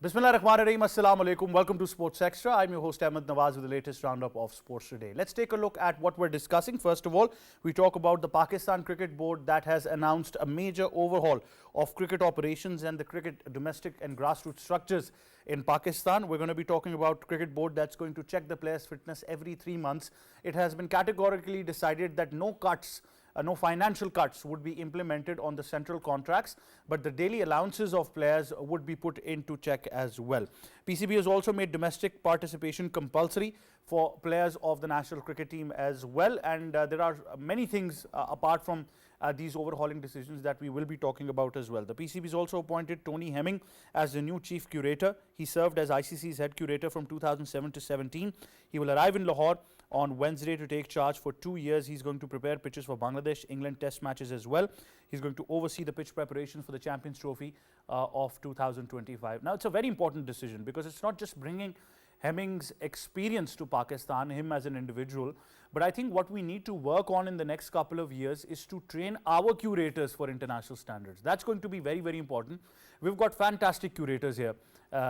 Bismillah ar-Rahman ar-Rahim. Assalamu alaikum. Welcome to Sports Extra. I'm your host Ahmed Nawaz with the latest roundup of sports today. Let's take a look at what we're discussing. First of all, we talk about the Pakistan Cricket Board that has announced a major overhaul of cricket operations and the cricket domestic and grassroots structures in Pakistan. We're going to be talking about Cricket Board that's going to check the players' fitness every 3 months. It has been categorically decided that no financial cuts would be implemented on the central contracts, but the daily allowances of players would be put into check as well. PCB has also made domestic participation compulsory for players of the national cricket team as well, and there are many things apart from these overhauling decisions that we will be talking about as well. The PCB has also appointed Tony Hemming as the new chief curator. He served as ICC's head curator from 2007 to 17. He will arrive in Lahore on Wednesday to take charge for 2 years. He's going to prepare pitches for Bangladesh, England test matches as well. He's going to oversee the pitch preparations for the Champions Trophy of 2025. Now, it's a very important decision because it's not just bringing Hemming's experience to Pakistan, him as an individual, but I think what we need to work on in the next couple of years is to train our curators for international standards. That's going to be very, very important. We've got fantastic curators here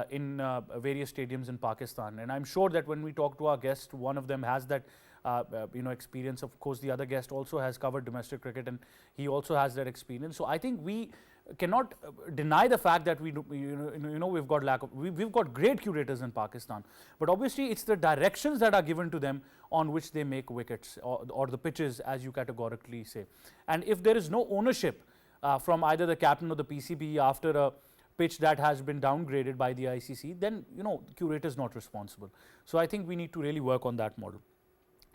in various stadiums in Pakistan, and I'm sure that when we talk to our guest, one of them has that experience. Of course, the other guest also has covered domestic cricket, and he also has that experience. So I think we cannot deny the fact that we've got great curators in Pakistan, but obviously it's the directions that are given to them on which they make wickets or the pitches, as you categorically say. And if there is no ownership from either the captain or the PCB after a pitch that has been downgraded by the ICC, then the curator is not responsible. So I think we need to really work on that model.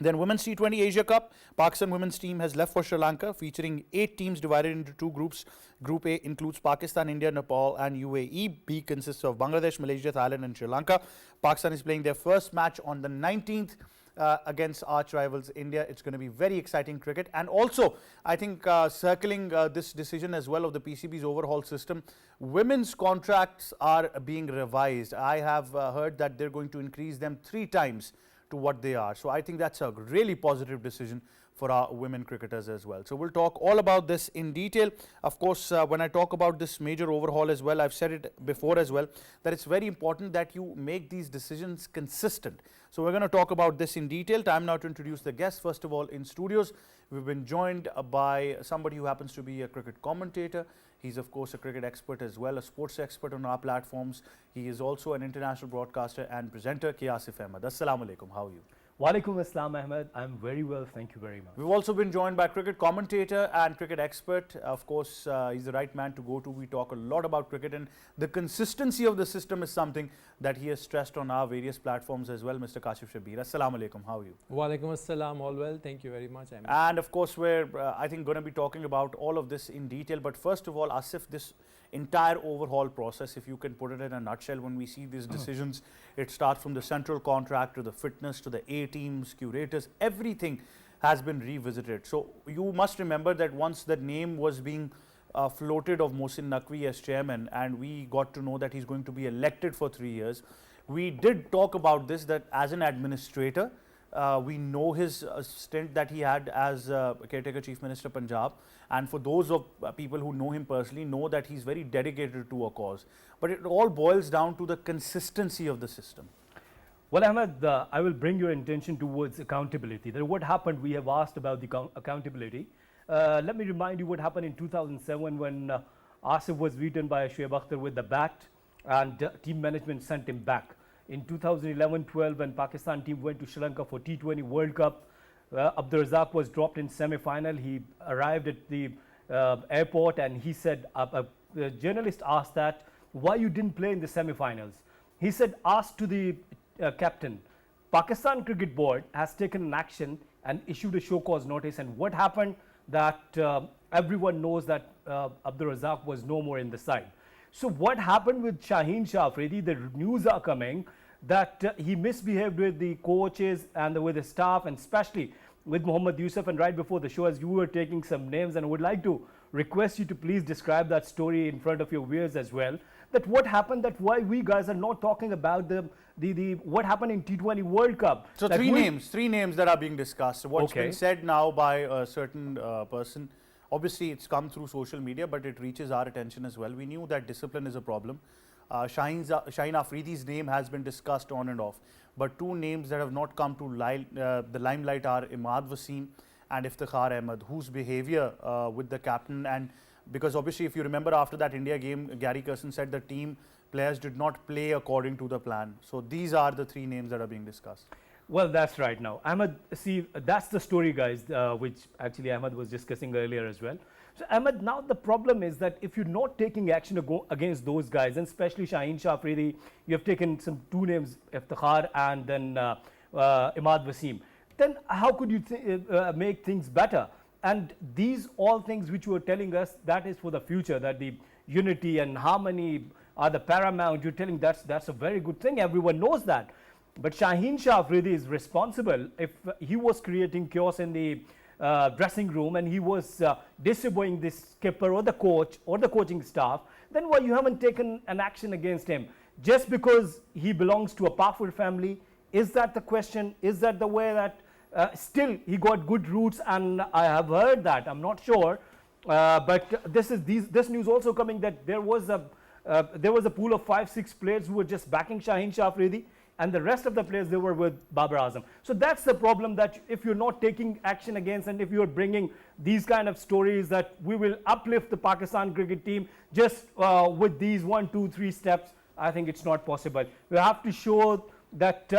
Then Women's T20 Asia Cup, Pakistan women's team has left for Sri Lanka, featuring 8 teams divided into 2 groups. Group A includes Pakistan, India, Nepal and UAE. B consists of Bangladesh, Malaysia, Thailand and Sri Lanka. Pakistan is playing their first match on the 19th against arch rivals India. It's going to be very exciting cricket. And also, I think circling this decision as well of the PCB's overhaul system, women's contracts are being revised. I have heard that they're going to increase them 3 times to what they are. So I think that's a really positive decision for our women cricketers as well. So we'll talk all about this in detail. Of course, when I talk about this major overhaul as well, I've said it before as well, that it's very important that you make these decisions consistent. So we're going to talk about this in detail. Time now to introduce the guests. First of all, in studios, we've been joined by somebody who happens to be a cricket commentator. He's of course a cricket expert as well, a sports expert on our platforms. He is also an international broadcaster and presenter, Asif Ahmed. Assalamu alaikum, how are you? Walaikum Assalam, Ahmed. I'm very well, thank you very much. We've also been joined by cricket commentator and cricket expert. Of course, he's the right man to go to. We talk a lot about cricket, and the consistency of the system is something that he has stressed on our various platforms as well. Mr. Kashif Shabir, Assalamu alaikum, how are you? Walaikum Assalam, all well, thank you very much. And of course, we're I think going to be talking about all of this in detail. But first of all, Asif, this entire overhaul process, if you can put it in a nutshell, when we see these decisions, it starts from the central contract to the fitness to the A teams, curators, everything has been revisited. So you must remember that once the name was being floated of Mohsin Naqvi as chairman, and we got to know that he's going to be elected for 3 years, we did talk about this, that as an administrator, we know his stint that he had as caretaker chief minister Punjab, and for those of people who know him personally know that he's very dedicated to a cause. But it all boils down to the consistency of the system. Well, Ahmed, I will bring your attention towards accountability. That what happened, we have asked about the accountability. Let me remind you what happened in 2007 when Asif was beaten by Shoaib Akhtar with the bat, and team management sent him back. In 2011-12, when Pakistan team went to Sri Lanka for T20 World Cup, Abdur Razzaq was dropped in semi-final. He arrived at the airport and he said, the journalist asked that, why you didn't play in the semi-finals? He said, asked to the captain, Pakistan Cricket Board has taken an action and issued a show cause notice, and what happened that everyone knows that Abdur Razzaq was no more in the side. So what happened with Shaheen Shah Afridi, the news are coming that he misbehaved with the coaches and with the staff, and especially with Mohammad Yusuf. And right before the show, as you were taking some names, and I would like to request you to please describe that story in front of your viewers as well, that what happened, that why we guys are not talking about the what happened in T20 World Cup. So three names that are being discussed. What's been said now by a certain person, obviously it's come through social media, but it reaches our attention as well. We knew that discipline is a problem. Shaheen Afridi's name has been discussed on and off. But two names that have not come to the limelight are Imad Wasim and Iftikhar Ahmed, whose behavior with the captain, and because obviously if you remember after that India game, Gary Kirsten said the team players did not play according to the plan. So these are the three names that are being discussed. Well, that's right now. Ahmed, see, that's the story, guys, which actually Ahmed was discussing earlier as well. So, Ahmed, now the problem is that if you're not taking action against those guys, and especially Shaheen Shah Afridi, you have taken some two names, Iftikhar and then Imad Wasim, then how could you make things better? And these all things which you were telling us, that is for the future, that the unity and harmony are the paramount. You're telling that's a very good thing. Everyone knows that. But Shaheen Shah Afridi is responsible. If he was creating chaos in the dressing room and he was disobeying the skipper or the coach or the coaching staff, then why you haven't taken an action against him? Just because he belongs to a powerful family? Is that the question? Is that the way that still he got good roots? And I have heard that, I'm not sure, but this news also coming that there was a pool of 5-6 players who were just backing Shaheen Shah Afridi, and the rest of the players, they were with Babar Azam. So that's the problem, that if you're not taking action against, and if you're bringing these kind of stories that we will uplift the Pakistan cricket team just with these 1, 2, 3 steps, I think it's not possible. We have to show that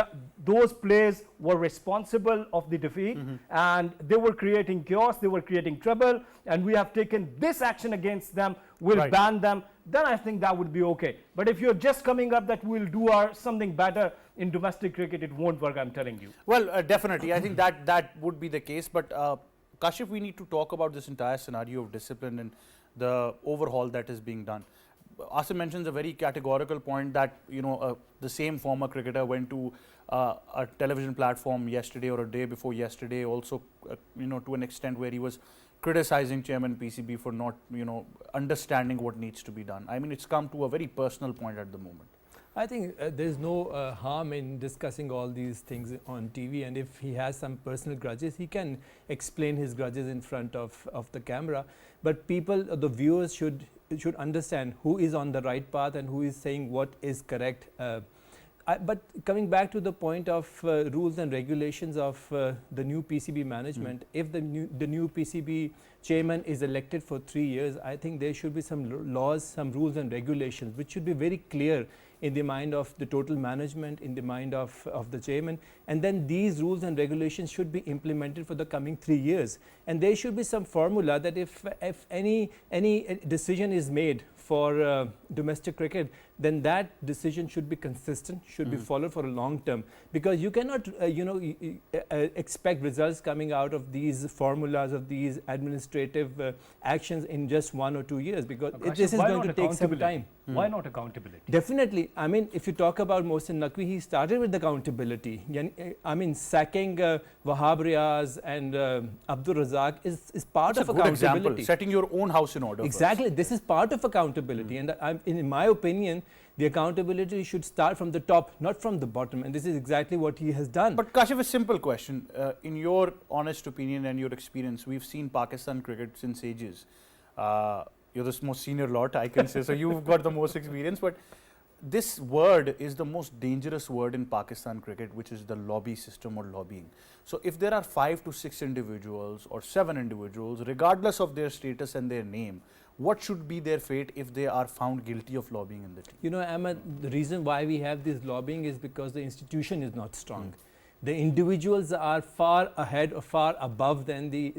those players were responsible of the defeat, and they were creating chaos, they were creating trouble, and we have taken this action against them, we'll ban them, then I think that would be okay. But if you're just coming up that we'll do something better in domestic cricket, it won't work, I'm telling you. Well, definitely. I think that would be the case. But Kashif, we need to talk about this entire scenario of discipline and the overhaul that is being done. Asim mentions a very categorical point that, the same former cricketer went to a television platform yesterday or a day before yesterday, also, to an extent where he was criticizing Chairman PCB for not, understanding what needs to be done. I mean, it's come to a very personal point at the moment. I think there's no harm in discussing all these things on TV, and if he has some personal grudges, he can explain his grudges in front of the camera. But people, the viewers should understand who is on the right path and who is saying what is correct. But coming back to the point of rules and regulations of the new PCB management, if the new PCB chairman is elected for 3 years, I think there should be some laws, some rules and regulations which should be very clear in the mind of the total management, in the mind of the chairman, and then these rules and regulations should be implemented for the coming 3 years. And there should be some formula that if any decision is made for domestic cricket, then that decision should be consistent, should be followed for a long term, because you cannot expect results coming out of these formulas, of these administrative actions in just 1 or 2 years, because this is going to take some time. Why not accountability? Definitely. I mean, if you talk about Mohsin Naqvi, he started with accountability. I mean, sacking Wahab Riaz and Abdul Razak is part of accountability. Example, setting your own house in order. Exactly. This is part of accountability. And in my opinion, the accountability should start from the top, not from the bottom. And this is exactly what he has done. But Kashif, a simple question. In your honest opinion and your experience, we've seen Pakistan cricket since ages. You're the most senior lot, I can say, so you've got the most experience. But this word is the most dangerous word in Pakistan cricket, which is the lobby system or lobbying. So if there are 5 to 6 individuals or 7 individuals, regardless of their status and their name, what should be their fate if they are found guilty of lobbying in the team? You know, Ahmed, the reason why we have this lobbying is because the institution is not strong. The individuals are far ahead or far above than the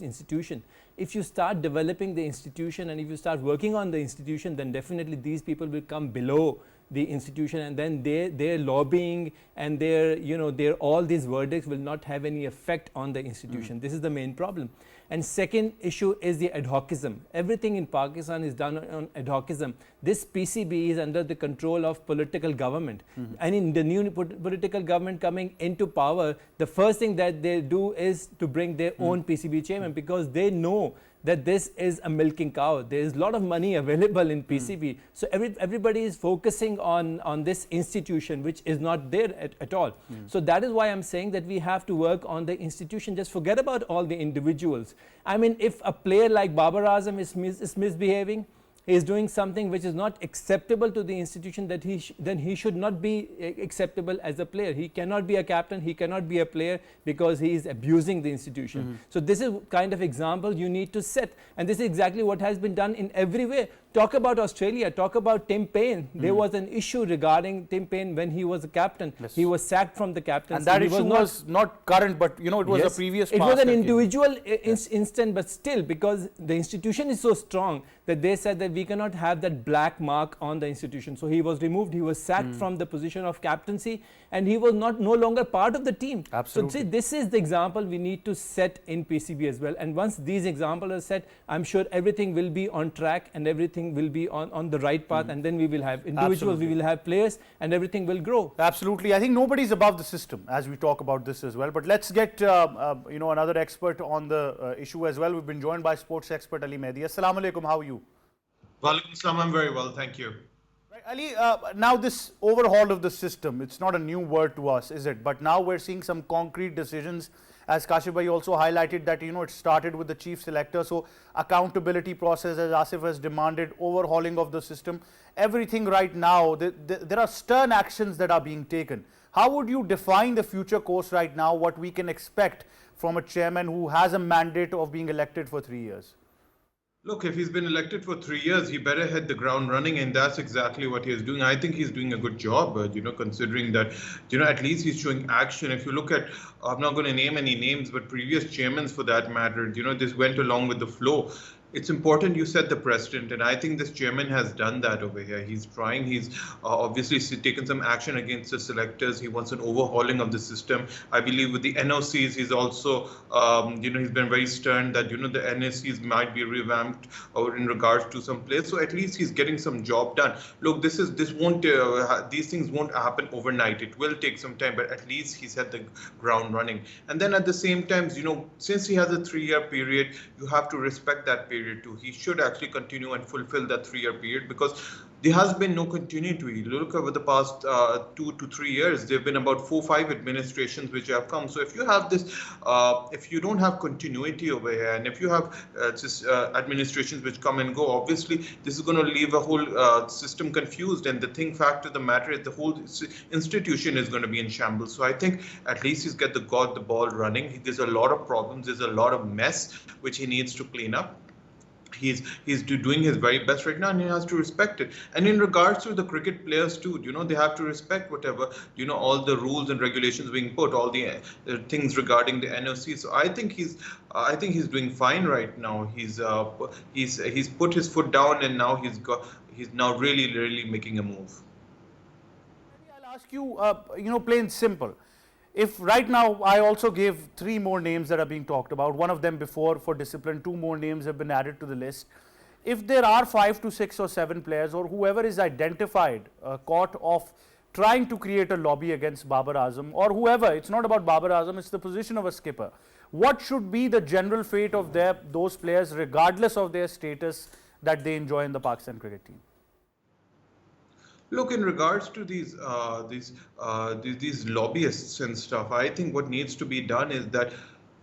institution. If you start developing the institution and if you start working on the institution, then definitely these people will come below the institution, and then their lobbying and their all these verdicts will not have any effect on the institution. This is the main problem. And second issue is the ad hocism. Everything in Pakistan is done on ad hocism. This PCB is under the control of political government. And in the new political government coming into power, the first thing that they do is to bring their own PCB chairman, because they know that this is a milking cow. There is a lot of money available in PCB. So everybody is focusing on this institution, which is not there at all. So that is why I'm saying that we have to work on the institution. Just forget about all the individuals. I mean, if a player like Babar Azam is misbehaving, he is doing something which is not acceptable to the institution, that then he should not be acceptable as a player. He cannot be a captain, he cannot be a player, because he is abusing the institution. So this is kind of example you need to set, and this is exactly what has been done in every way. Talk about Australia, talk about Tim Payne. There was an issue regarding Tim Payne when he was a captain. Yes. He was sacked from the captaincy. And that He issue was not current, but it was a previous It past was an that came. individual instant, but still, because the institution is so strong that they said that we cannot have that black mark on the institution. So he was removed, he was sacked from the position of captaincy, and he was no longer part of the team. Absolutely. So see, this is the example we need to set in PCB as well. And once these examples are set, I'm sure everything will be on track and everything will be on the right path, and then we will have individuals, Absolutely. we will have players, and everything will grow. Absolutely. I think nobody's above the system as we talk about this as well. But let's get another expert on the issue as well. We've been joined by sports expert Ali Mehdi. Assalamu alaikum. How are you? Walaikum Assalam, I'm very well, thank you. Right, Ali, now this overhaul of the system, it's not a new word to us, is it? But now we're seeing some concrete decisions. As Kashif bhai also highlighted that, it started with the chief selector. So accountability process, as Asif has demanded, overhauling of the system, everything right now, there are stern actions that are being taken. How would you define the future course right now, what we can expect from a chairman who has a mandate of being elected for 3 years? Look, if he's been elected for 3 years, he better hit the ground running, and that's exactly what he is doing. I think he's doing a good job, considering that, at least he's showing action. If you look at, I'm not going to name any names, but previous chairmen for that matter, this went along with the flow. It's important you set the precedent, and I think this chairman has done that over here. He's trying, he's obviously taken some action against the selectors. He wants an overhauling of the system. I believe with the NOCs, he's also, he's been very stern that, the NOCs might be revamped or in regards to some players. So at least he's getting some job done. Look, these things won't happen overnight. It will take some time, but at least he's had the ground running. And then at the same time, since he has a 3-year period, you have to respect that period too. He should actually continue and fulfill that 3-year period, because there has been no continuity. Look over the past 2 to 3 years, there have been about 4 or 5 administrations which have come. So if you have this, if you don't have continuity over here, and if you have administrations which come and go, obviously this is going to leave a whole system confused. And the fact of the matter is the whole institution is going to be in shambles. So I think at least he's got the ball running. There's a lot of problems. There's a lot of mess which he needs to clean up. He's doing his very best right now, and he has to respect it. And in regards to the cricket players too, they have to respect whatever, all the rules and regulations being put, all the things regarding the NOC. So I think he's doing fine right now. He's put his foot down, and now he's now really making a move. I'll ask you, plain simple. If right now I also gave 3 more names that are being talked about, one of them before for discipline, 2 more names have been added to the list. If there are 5 to 6 or 7 players, or whoever is identified caught of trying to create a lobby against Babar Azam, or whoever, it's not about Babar Azam, it's the position of a skipper. What should be the general fate of those players, regardless of their status that they enjoy in the Pakistan cricket team? Look, in regards to these lobbyists and stuff, I think what needs to be done is that,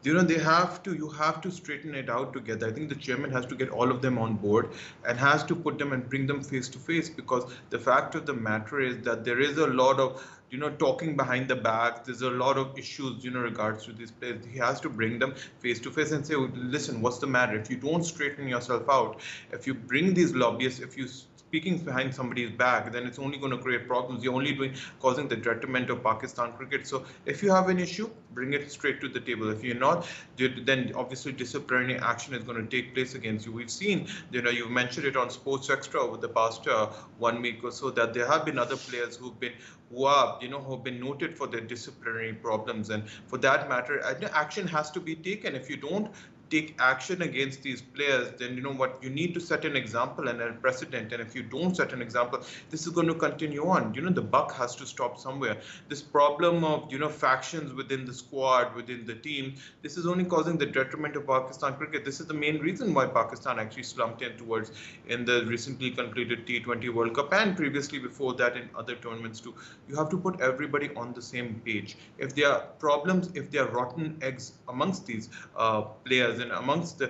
you have to straighten it out together. I think the chairman has to get all of them on board and has to put them and bring them face to face, because the fact of the matter is that there is a lot of, talking behind the back. There's a lot of issues, in regards to these players. He has to bring them face to face and say, listen, what's the matter? If you don't straighten yourself out, if you bring these lobbyists, if you speaking behind somebody's back, then it's only going to create problems. You're only causing the detriment of Pakistan cricket. So if you have an issue, bring it straight to the table. If you're not, then obviously disciplinary action is going to take place against you. We've seen, you've mentioned it on Sports Extra over the past 1 week or so, that there have been other players who've been noted for their disciplinary problems. And for that matter, action has to be taken. If you don't take action against these players, then you need to set an example and a precedent. And if you don't set an example, this is going to continue on. The buck has to stop somewhere. This problem of factions within the squad, within the team, this is only causing the detriment of Pakistan cricket. This is the main reason why Pakistan actually slumped in the recently concluded T20 World Cup, and previously before that in other tournaments too. You have to put everybody on the same page. If there are problems, if there are rotten eggs amongst these players, and amongst the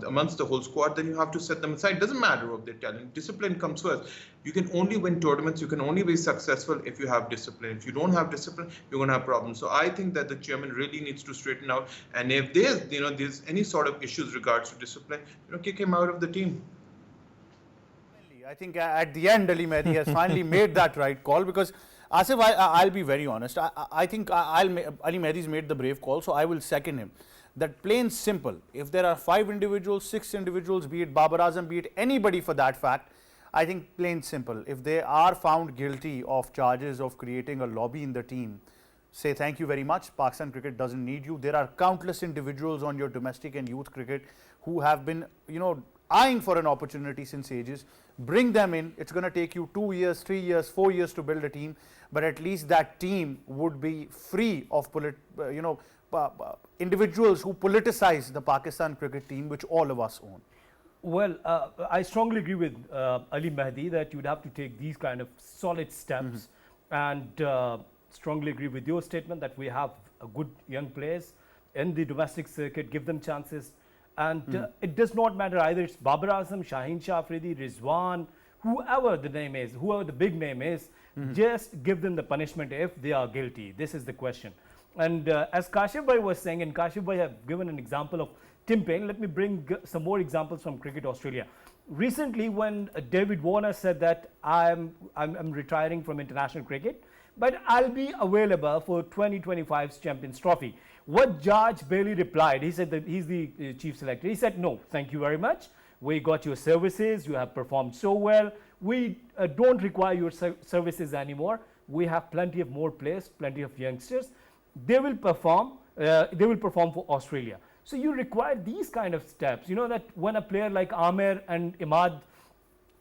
amongst the whole squad, then you have to set them aside. Doesn't matter of their talent. Discipline comes first. You can only win tournaments. You can only be successful if you have discipline. If you don't have discipline, you're going to have problems. So I think that the chairman really needs to straighten out. And if there's any sort of issues regards to discipline, kick him out of the team. I think at the end, Ali Mehdi has finally made that right call, because Asif, I'll be very honest. I think Ali Mehdi's made the brave call, so I will second him. That plain simple, if there are 5 individuals, 6 individuals, be it Babar Azam, be it anybody for that fact, I think plain simple, if they are found guilty of charges of creating a lobby in the team, say thank you very much, Pakistan cricket doesn't need you. There are countless individuals on your domestic and youth cricket who have been, eyeing for an opportunity since ages. Bring them in. It's going to take you 2 years, 3 years, 4 years to build a team, but at least that team would be free of individuals who politicize the Pakistan cricket team, which all of us own. Well, I strongly agree with Ali Mehdi that you would have to take these kind of solid steps, and strongly agree with your statement that we have good young players in the domestic circuit, give them chances. And it does not matter either it's Babar Azam, Shaheen Shah Afridi, Rizwan, whoever the name is, whoever the big name is, just give them the punishment if they are guilty. This is the question. And as Kashif Bhai was saying, and Kashif Bhai have given an example of Tim Paine, let me bring some more examples from Cricket Australia. Recently, when David Warner said that I'm retiring from international cricket, but I'll be available for 2025's Champions Trophy. What Judge Bailey replied, he said that he's the chief selector. He said, no, thank you very much. We got your services. You have performed so well. We don't require your services anymore. We have plenty of more players, plenty of youngsters. They will perform. They will perform for Australia. So you require these kind of steps. You know that when a player like Amir and Imad,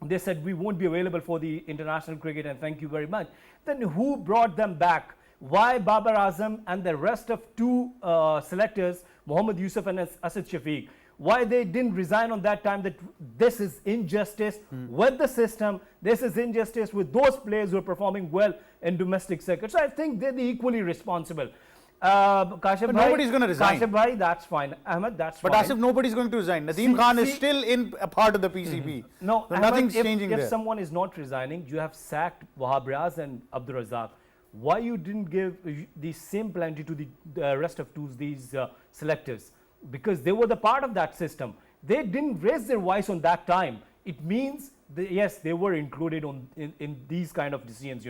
they said we won't be available for the international cricket and thank you very much. Then who brought them back? Why Babar Azam and the rest of 2 selectors, Mohammad Yusuf and Asad Shafiq, why they didn't resign on that time? That this is injustice with the system. This is injustice with those players who are performing well in domestic circuit. So I think they're equally responsible. Kashif But Bhai, nobody's going to resign. Kashif Bhai, that's fine. Ahmed, that's But fine. Asif, nobody's going to resign. Nadeem Khan is still in a part of the PCB. No, so Ahmed, nothing's if, changing if there. someone is not resigning, you have sacked Wahab Riaz and Abdur Razzaq. Why you didn't give the same plenty to the rest of these selectors? Because they were the part of that system. They didn't raise their voice on that time. It means, yes, they were included in these kind of decisions,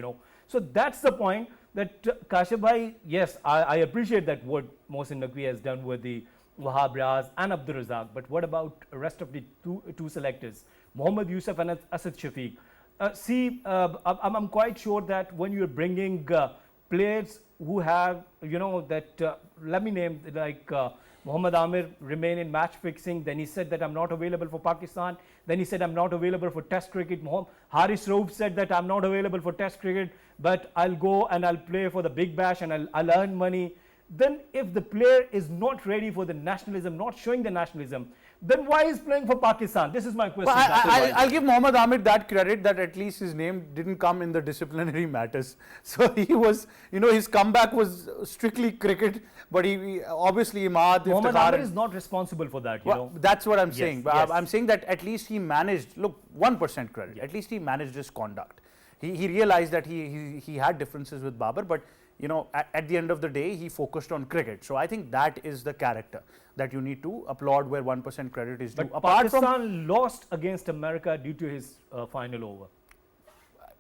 So that's the point that Kashif Bhai, yes, I appreciate that what Mohsin Naqvi has done with the Wahab Riaz and Abdur Razzaq. But what about the rest of the two selectors, Mohammad Yusuf and Asad Shafiq? I'm quite sure that when you're bringing players who have, let me name like Muhammad Amir remain in match fixing. Then he said that I'm not available for Pakistan. Then he said I'm not available for Test cricket. Haris Rauf said that I'm not available for Test cricket, but I'll go and I'll play for the Big Bash and I'll earn money. Then if the player is not ready for the nationalism, not showing the nationalism, then why is playing for Pakistan? This is my question. Well, I'll give Mohammad Amir that credit that at least his name didn't come in the disciplinary matters. So he was, his comeback was strictly cricket, but he obviously Imad, Mohammad Iftikhar, Amir is not responsible for that, That's what I'm saying. But yes. I'm saying that at least he managed, look, 1% credit, at least he managed his conduct. He realized that he had differences with Babar, but at the end of the day, he focused on cricket. So I think that is the character that you need to applaud, where 1% credit is due. But Pakistan lost against America due to his final over.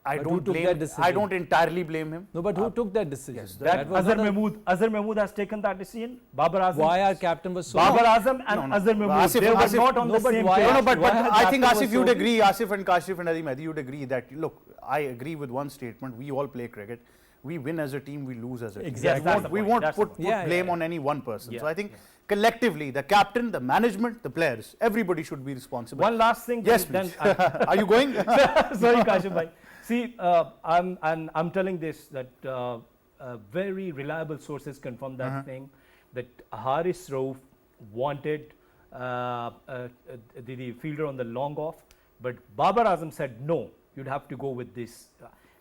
I But don't who took blame. that decision? I don't entirely blame him. No, but who took that decision? yes, That was Azhar not a- Mahmood has taken that decision. Babar Azam. Why our captain was so... Babar Azam and No. Azhar Mahmood, Asif- they were Asif- not on no, the but same why- page. No, but Why I think captain Asif, was you'd so- agree, Asif and Kashif and Adi Mehdi, you'd agree that, look, I agree with one statement. We all play cricket. We win as a team, we lose as a team. Exactly. That's the We point. won't That's the put point. Yeah, blame yeah. on any one person. Yeah, So I think yeah. collectively, the captain, the management, the players, everybody should be responsible. One last thing. Yes, then please. Are you going? sorry, Kashif bhai. See, I'm telling this that very reliable sources confirm that thing, that Haris Rauf wanted the fielder on the long off, but Babar Azam said no, you'd have to go with this.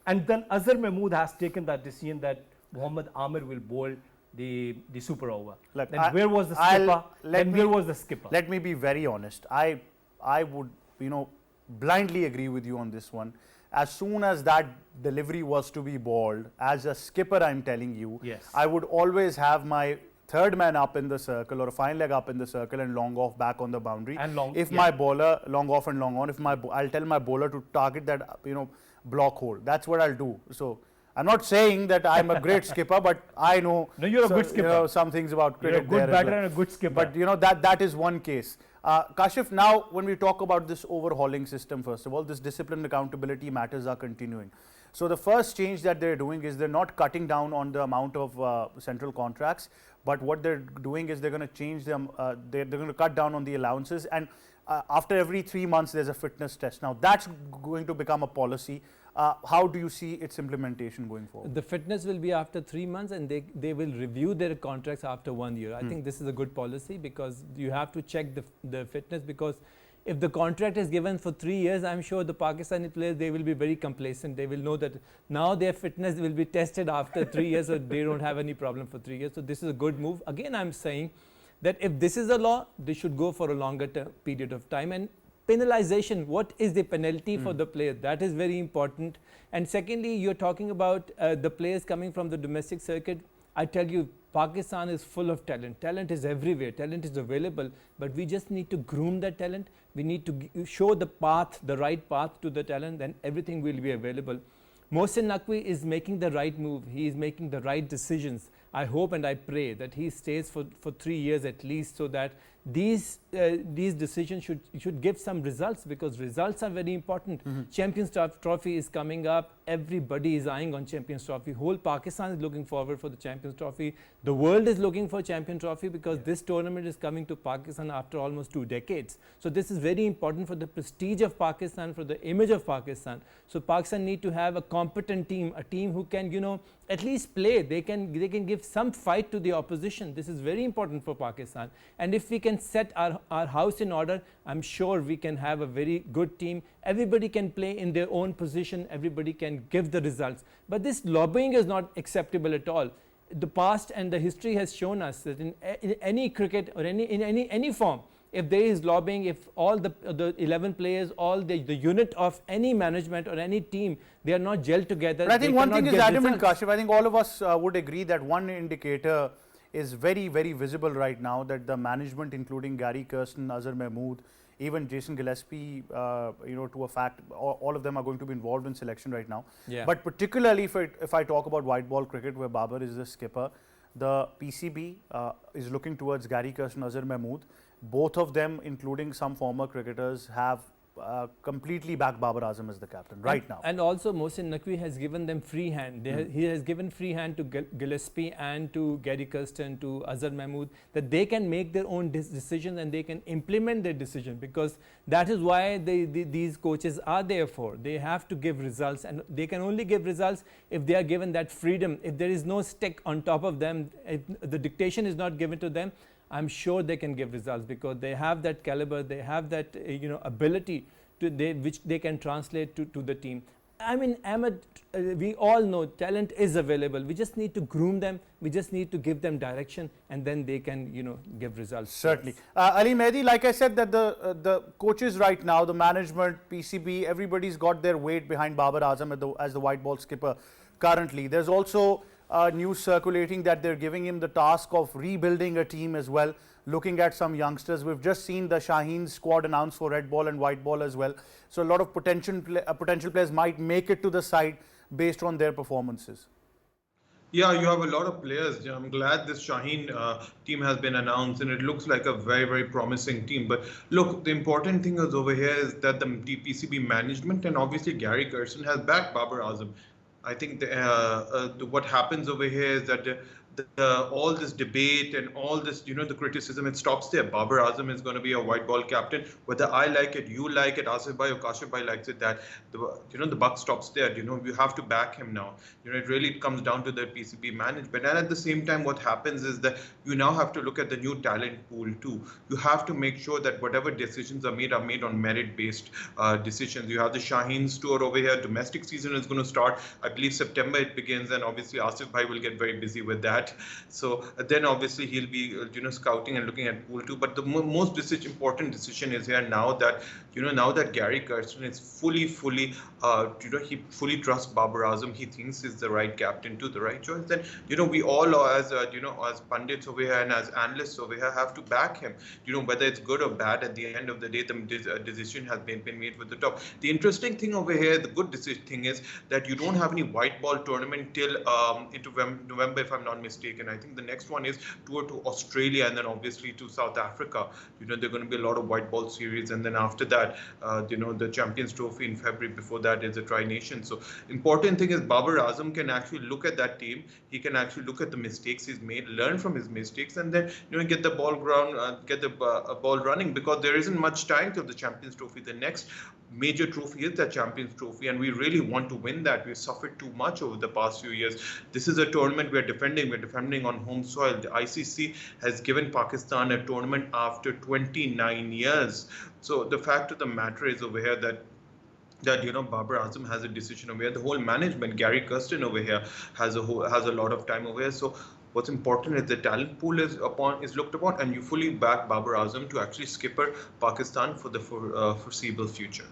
And then Azhar Mahmood has taken that decision that Muhammad Amir will bowl the super over. Look, Then where was the skipper? Where was the skipper? Let me be very honest. I would, blindly agree with you on this one. As soon as that delivery was to be balled, as a skipper, I'm telling you, Yes. I would always have my third man up in the circle or a fine leg up in the circle and long off back on the boundary. And long, if yeah. my bowler long off and long on, I'll tell my bowler to target that block hole. That's what I'll do. So I'm not saying that I'm a great skipper, but I know. No, you're a good skipper. Some things about You're a cricket. good there as batter well. and a good skipper. But that is one case. Kashif, now when we talk about this overhauling system, first of all, this discipline and accountability matters are continuing. So the first change that they're doing is they're not cutting down on the amount of central contracts, but what they're doing is they're going to change them. They're going to cut down on the allowances, and after every 3 months there's a fitness test. Now that's going to become a policy. How do you see its implementation going forward? The fitness will be after 3 months, and they will review their contracts after 1 year. I think this is a good policy, because you have to check the fitness, because if the contract is given for 3 years, I'm sure the Pakistani players, they will be very complacent. They will know that now their fitness will be tested after 3 years, so they don't have any problem for 3 years. So this is a good move. Again, I'm saying that if this is a law, they should go for a longer period of time. And penalization, what is the penalty for the player? That is very important. And secondly, you're talking about the players coming from the domestic circuit. I tell you, Pakistan is full of talent. Talent is everywhere. Talent is available. But we just need to groom that talent. We need to show the path, the right path to the talent, then everything will be available. Mohsin Naqvi is making the right move. He is making the right decisions. I hope and I pray that he stays for 3 years at least, so that these decisions should give some results, because results are very important. Champions Trophy is coming up. Everybody is eyeing on Champions Trophy. Whole Pakistan is looking forward for the Champions Trophy. The world is looking for Champions Trophy, because this tournament is coming to Pakistan after almost 2 decades. So this is very important for the prestige of Pakistan, for the image of Pakistan. So Pakistan need to have a competent team, a team who can, at least play. They can give some fight to the opposition. This is very important for Pakistan. And if we can set our house in order, I'm sure we can have a very good team. Everybody can play in their own position. Everybody can give the results. But this lobbying is not acceptable at all. The past and the history has shown us that in any cricket or in any form, if there is lobbying, if all the 11 players, all the unit of any management or any team, they are not gelled together. But I think one thing is adamant, Kashif. I think all of us would agree that one indicator is very, very visible right now, that the management, including Gary Kirsten, Azhar Mahmood, even Jason Gillespie, to a fact, all of them are going to be involved in selection right now. Yeah. But particularly if I talk about white ball cricket, where Babar is the skipper, the PCB is looking towards Gary Kirsten, Azhar Mahmood. Both of them, including some former cricketers, have completely backed Babar Azam as the captain right now. And also Mohsin Naqvi has given them free hand. He has given free hand to Gillespie and to Gary Kirsten, to Azhar Mahmood, that they can make their own decisions and they can implement their decision, because that is why these coaches are there for. They have to give results, and they can only give results if they are given that freedom. If there is no stick on top of them, if the dictation is not given to them, I'm sure they can give results, because they have that caliber, they have that ability which they can translate to the team. I mean, Ahmed, we all know talent is available. We just need to groom them. We just need to give them direction, and then they can give results. Certainly. Ali Mehdi, like I said, that the coaches right now, the management, PCB, everybody's got their weight behind Babar Azam as the white ball skipper currently. There's also news circulating that they're giving him the task of rebuilding a team as well, looking at some youngsters. We've just seen the Shaheen squad announced for red ball and white ball as well. So a lot of potential players might make it to the side based on their performances. Yeah, you have a lot of players. I'm glad this Shaheen team has been announced, and it looks like a very, very promising team. But look, the important thing is over here is that the PCB management and obviously Gary Kirsten has backed Babar Azam. I think what happens over here is that all this debate and all this, the criticism, it stops there. Babar Azam is going to be a white ball captain. Whether I like it, you like it, Asif Bhai or Kashif Bhai likes it, that the buck stops there. You have to back him now. It really comes down to the PCB management. And at the same time, what happens is that you now have to look at the new talent pool too. You have to make sure that whatever decisions are made on merit-based decisions. You have the Shaheen's tour over here. Domestic season is going to start. I believe September it begins, and obviously Asif Bhai will get very busy with that. that. So then obviously he'll be scouting and looking at pool 2. But the most important decision is here now that now that Gary Kirsten is fully he fully trusts Babar Azam. He thinks he's the right captain to the right choice. Then we all as as pundits over here and as analysts over here have to back him. Whether it's good or bad, at the end of the day, the decision has been made with the top. The interesting thing over here, the good thing is that you don't have any white ball tournament till into November, if I'm not mistaken. I think the next one is tour to Australia and then obviously to South Africa. There are going to be a lot of white ball series, and then after that, the Champions Trophy in February. Before that is a Tri-Nation. So important thing is Babar Azam can actually look at that team. He can actually look at the mistakes he's made, learn from his mistakes, and then get the ball ball running, because there isn't much time till the Champions Trophy. The next major trophy is the Champions Trophy, and we really want to win that. We've suffered too much over the past few years. This is a tournament we're defending on home soil. The ICC has given Pakistan a tournament after 29 years. So the fact of the matter is over here that Babar Azam has a decision over here. The whole management, Gary Kirsten over here, has a lot of time over here. So what's important is the talent pool is looked upon, and you fully back Babar Azam to actually skipper Pakistan for the foreseeable future.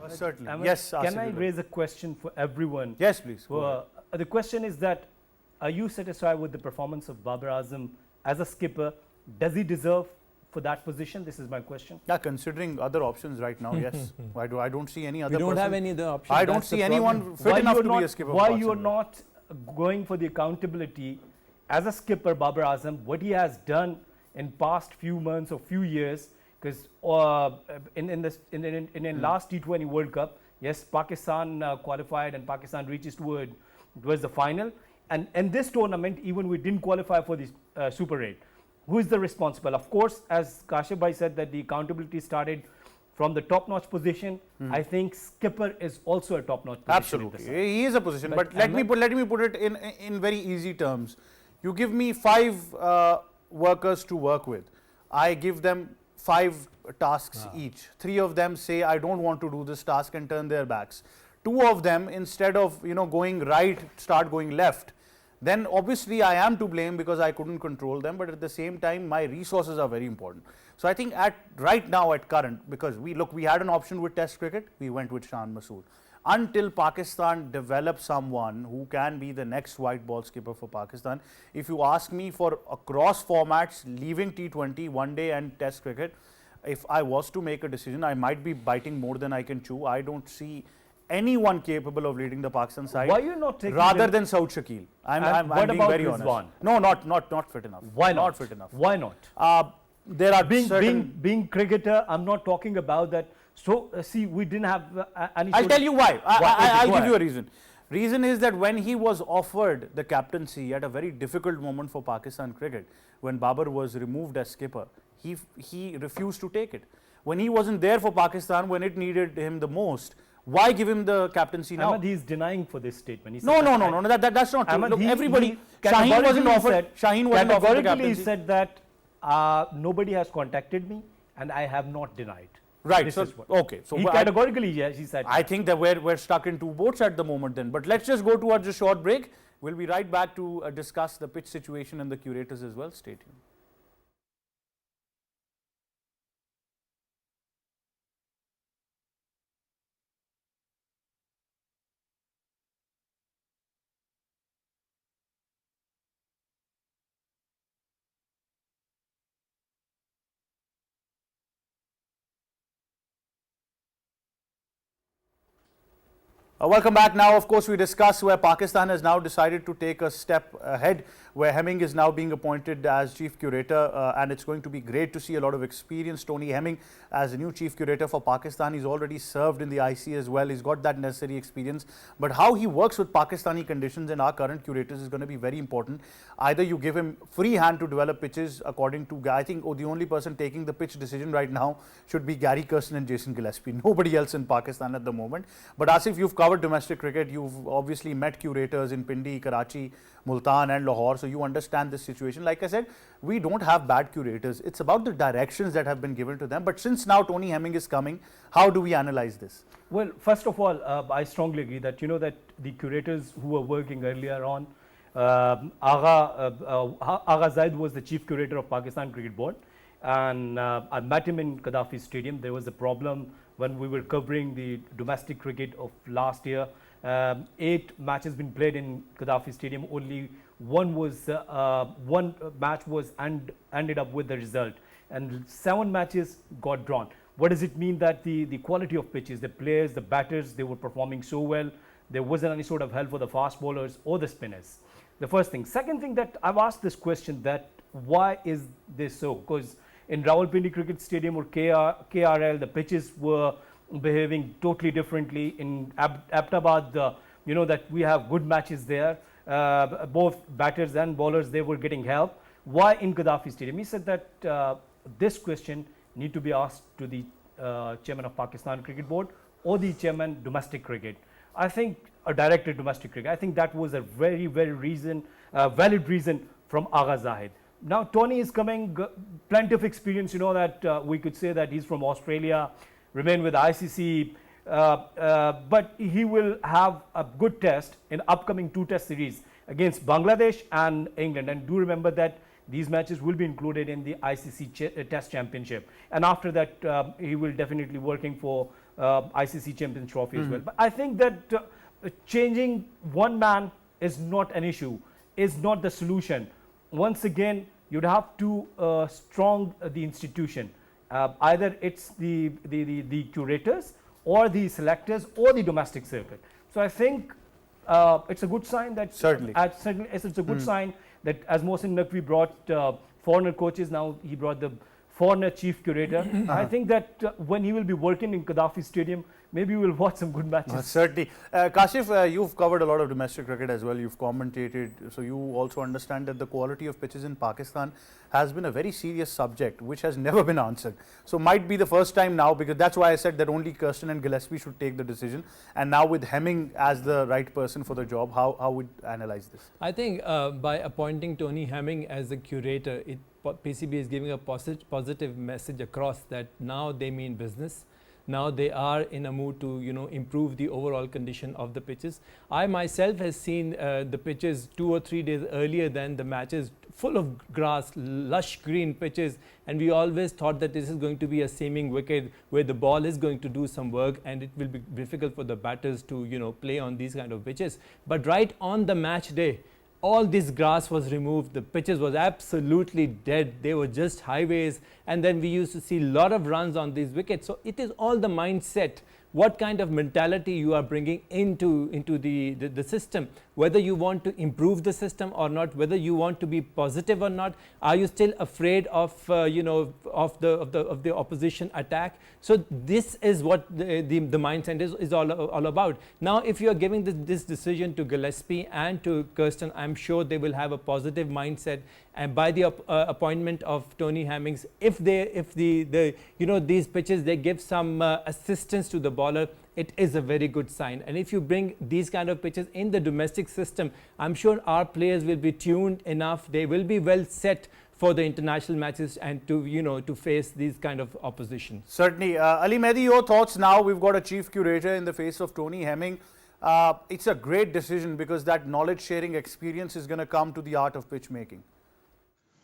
Certainly. Ahmed, Yes, can Asif, I you go. raise a question for everyone? Yes, please. Go ahead. The question is that, are you satisfied with the performance of Babar Azam as a skipper? Does he deserve for that position? This is my question. Yeah, considering other options right now, yes. I don't see any other We don't person. have any other option. I don't That's the see anyone problem. fit enough to be a skipper. Why for you are Pakistan. not going for the accountability as a skipper, Babar Azam, what he has done in past few months or few years? Because in last T20 World Cup, yes, Pakistan qualified and Pakistan reaches towards the final. And in this tournament, even we didn't qualify for the Super 8. Who is the responsible? Of course, as Kashif Bhai said, that the accountability started from the top-notch position. I think skipper is also a top-notch position. Absolutely, he is a position. But But let me put it in very easy terms. You give me 5 workers to work with. I give them 5 tasks each. 3 of them say, I don't want to do this task, and turn their backs. 2 of them, instead of going right, start going left. Then obviously I am to blame because I couldn't control them, but at the same time my resources are very important. So I think right now at current, because we had an option with Test cricket, we went with Shan Masood. Until Pakistan develops someone who can be the next white ball skipper for Pakistan, if you ask me for across formats, leaving T20, one day and Test cricket, if I was to make a decision, I might be biting more than I can chew. I don't see anyone capable of leading the Pakistan side. Why you not taking rather them- than Saud Shakil? I'm what being about very Rizwan? honest. No, not fit enough. Why not? Not fit enough. Why not? There are certain. Being cricketer, I'm not talking about that. So see, we didn't have any. I'll tell you why. I'll Go give you a ahead. reason. Reason is that when he was offered the captaincy at a very difficult moment for Pakistan cricket, when Babar was removed as skipper, he refused to take it. When he wasn't there for Pakistan, when it needed him the most, why give him the captaincy now? Ahmed, he's denying for this statement. He said No, that that's not true. Ahmed, Look, he everybody, categorically Shaheen wasn't offered. said- Shaheen wasn't offered the categorically captaincy. said that nobody has contacted me and I have not denied. Right. This So is what- okay. So he I- categorically, yes, he said. I think that we're stuck in 2 boats at the moment then. But let's just go towards a short break. We'll be right back to discuss the pitch situation and the curators as well. Stay tuned. Welcome back. Now, of course, we discuss where Pakistan has now decided to take a step ahead, where Hemming is now being appointed as chief curator, and it's going to be great to see a lot of experience. Tony Hemming as the new chief curator for Pakistan. He's already served in the IC as well. He's got that necessary experience. But how he works with Pakistani conditions and our current curators is going to be very important. Either you give him free hand to develop pitches according to, I think the only person taking the pitch decision right now should be Gary Kirsten and Jason Gillespie. Nobody else in Pakistan at the moment. But Asif, you've covered domestic cricket. You've obviously met curators in Pindi, Karachi, Multan and Lahore. So you understand this situation. Like I said, we don't have bad curators. It's about the directions that have been given to them. But since now Tony Hemming is coming, how do we analyze this? Well, first of all, I strongly agree that that the curators who were working earlier on, Agha Zaid was the chief curator of Pakistan Cricket Board, and I met him in Gaddafi Stadium. There was a problem when we were covering the domestic cricket of last year. 8 matches been played in Gaddafi Stadium. Only one match was ended up with the result, and 7 matches got drawn. What does it mean? That the quality of pitches, the players, the batters, they were performing so well. There wasn't any sort of help for the fast bowlers or the spinners. The first thing. Second thing, that I've asked this question, that why is this so? Because in Rawalpindi Cricket Stadium or KRL, the pitches were behaving totally differently. In Abbottabad, you know that we have good matches there. Both batters and bowlers, they were getting help. Why in Gaddafi Stadium? He said that this question need to be asked to the chairman of Pakistan Cricket Board or the chairman domestic cricket. I think a director domestic cricket. I think that was a very, very valid reason from Agha Zahid. Now Tony is coming, plenty of experience. You know that we could say that he's from Australia, remain with ICC, but he will have a good test in upcoming 2 test series against Bangladesh and England. And do remember that these matches will be included in the ICC Test Championship. And after that, he will definitely working for ICC Champions Trophy as well. But I think that changing one man is not an issue, is not the solution. Once again, you'd have to strong the institution. Either it's the curators or the selectors or the domestic circuit. So I think it's a good sign that it's a good sign that as Mohsin Naqvi brought foreigner coaches, now he brought the foreigner chief curator. I think that when he will be working in Gaddafi Stadium, maybe we will watch some good matches. Certainly. Kashif, you've covered a lot of domestic cricket as well. You've commentated. So you also understand that the quality of pitches in Pakistan has been a very serious subject, which has never been answered. So might be the first time now, because that's why I said that only Kirsten and Gillespie should take the decision. And now with Hemming as the right person for the job, how would you analyze this? I think by appointing Tony Hemming as the curator, PCB is giving a positive message across that now they mean business. Now they are in a mood to, improve the overall condition of the pitches. I myself has seen the pitches 2 or 3 days earlier than the matches, full of grass, lush green pitches, and we always thought that this is going to be a seaming wicket where the ball is going to do some work and it will be difficult for the batters to, play on these kind of pitches. But right on the match day, all this grass was removed, the pitches was absolutely dead, they were just highways, and then we used to see a lot of runs on these wickets. So it is all the mindset, what kind of mentality you are bringing into the system, whether you want to improve the system or not, whether you want to be positive or not. Are you still afraid of of the opposition attack? So this is what the mindset is all about. Now if you are giving this decision to Gillespie and to Kirsten, I'm sure they will have a positive mindset, and by the appointment of Tony Hemmings, if these pitches, they give some assistance to the bowler, it is a very good sign. And if you bring these kind of pitches in the domestic system, I'm sure our players will be tuned enough, they will be well set for the international matches and to face these kind of opposition. Certainly. Ali Mehdi, your thoughts now? We've got a chief curator in the face of Tony Hemming. It's a great decision because that knowledge sharing experience is going to come to the art of pitch making.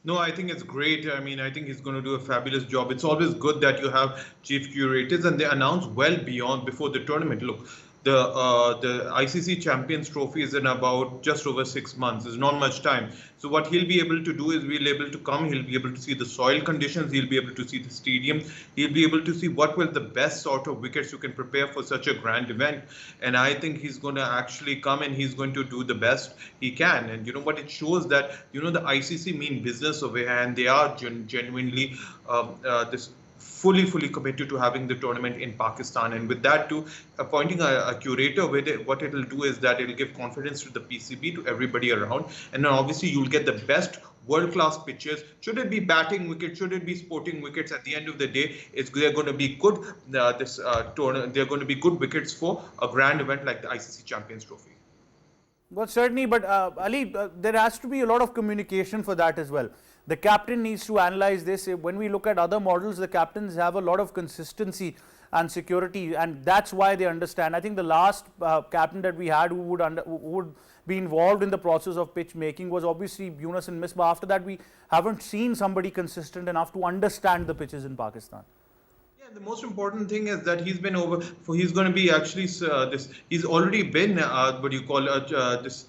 No, I think it's great. I mean, I think he's going to do a fabulous job. It's always good that you have chief curators and they announce well before the tournament. Look, the ICC Champions Trophy is in about just over 6 months. There's not much time. So what he'll be able to do is he'll be able to come, he'll be able to see the soil conditions, he'll be able to see the stadium, he'll be able to see what will the best sort of wickets you can prepare for such a grand event. And I think he's going to actually come and he's going to do the best he can. And you know what, it shows that, the ICC mean business over here and they are genuinely fully committed to having the tournament in Pakistan. And with that too, appointing a curator with it, what it will do is that it will give confidence to the PCB, to everybody around. And then obviously you'll get the best world-class pitches. Should it be batting wickets, should it be sporting wickets, at the end of the day, they're going to be good. They're going to be good wickets for a grand event like the ICC Champions Trophy. Well, certainly, but Ali, there has to be a lot of communication for that as well. The captain needs to analyze this. When we look at other models, the captains have a lot of consistency and security, and that's why they understand. I think the last captain that we had who would be involved in the process of pitch making was obviously Yunus and Misbah. After that, we haven't seen somebody consistent enough to understand the pitches in Pakistan. The most important thing is that he's been over. He's going to be actually he's already been what you call this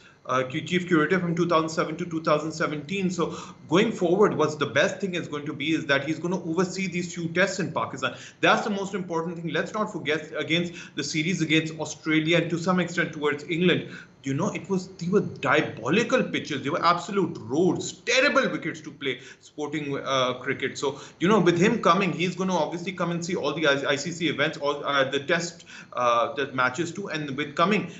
chief curator from 2007 to 2017. So going forward, what's the best thing is going to be is that he's going to oversee these few tests in Pakistan. That's the most important thing. Let's not forget against the series against Australia and to some extent towards England. You know, they were diabolical pitches. They were absolute roads, terrible wickets to play sporting cricket. So, you know, with him coming, he's going to obviously come and see all the ICC events, all the test the matches too. And with coming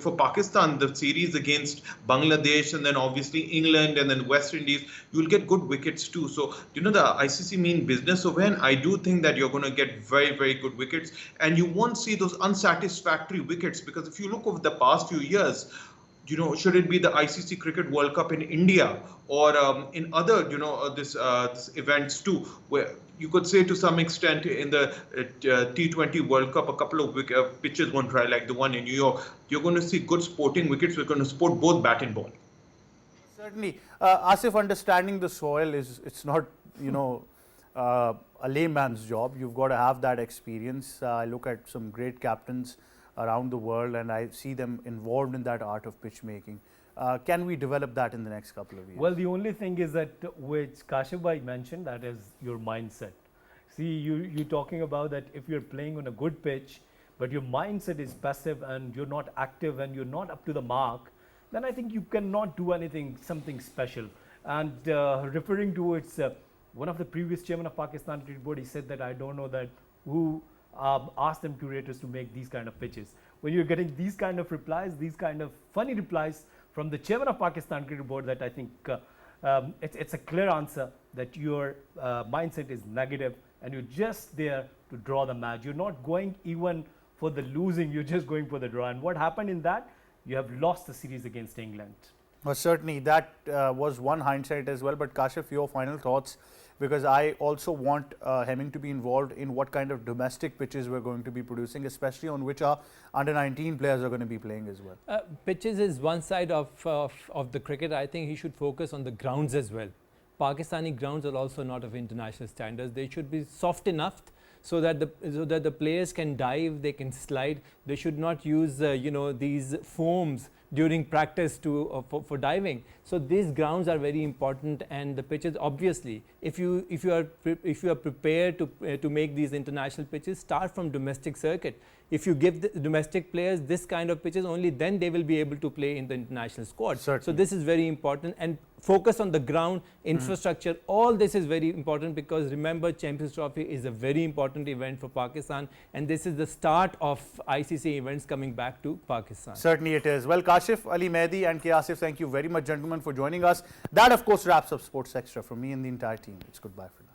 for Pakistan, the series against Bangladesh and then obviously England and then West Indies, you'll get good wickets too. So, you know, the ICC mean business over, and I do think that you're going to get very, very good wickets. And you won't see those unsatisfactory wickets, because if you look over the past few years, you know, should it be the ICC Cricket World Cup in India or in other, you know, this events too, where you could say to some extent in the T20 World Cup, a couple of pitches won't try like the one in New York. You're going to see good sporting wickets. We're going to support both bat and ball. Certainly, Asif, understanding the soil it's not, you know, a layman's job. You've got to have that experience. I look at some great captains around the world, and I see them involved in that art of pitch making. Can we develop that in the next couple of years? Well, the only thing is that which Kashif bhai mentioned, that is your mindset. See, you're talking about that if you're playing on a good pitch, but your mindset is passive and you're not active and you're not up to the mark, then I think you cannot do something special. And referring to its one of the previous chairman of Pakistan Cricket Board, he said that I don't know that who asked them curators to make these kind of pitches. When you're getting these kind of replies, these kind of funny replies from the chairman of Pakistan Cricket Board, that I think it's a clear answer that your mindset is negative and you're just there to draw the match. You're not going even for the losing, you're just going for the draw. And what happened in that? You have lost the series against England. Well, certainly that was one hindsight as well. But Kashif, your final thoughts, because I also want Hemming to be involved in what kind of domestic pitches we're going to be producing, especially on which our under-19 players are going to be playing as well. Pitches is one side of the cricket. I think he should focus on the grounds as well. Pakistani grounds are also not of international standards. They should be soft enough so that the players can dive, they can slide. They should not use you know, these foams during practice for diving. So these grounds are very important, and the pitches, obviously, if you are prepared to make these international pitches, start from domestic circuit. If you give the domestic players this kind of pitches, only then they will be able to play in the international squad. Certainly. So this is very important, and focus on the ground infrastructure. All this is very important, because remember, Champions Trophy is a very important event for Pakistan, and this is the start of ICC events coming back to Pakistan. Certainly it is. Well, Kashif, Ali Mehdi and K. Asif, thank you very much, gentlemen, for joining us. That, of course, wraps up Sports Extra. From me and the entire team, it's goodbye for now.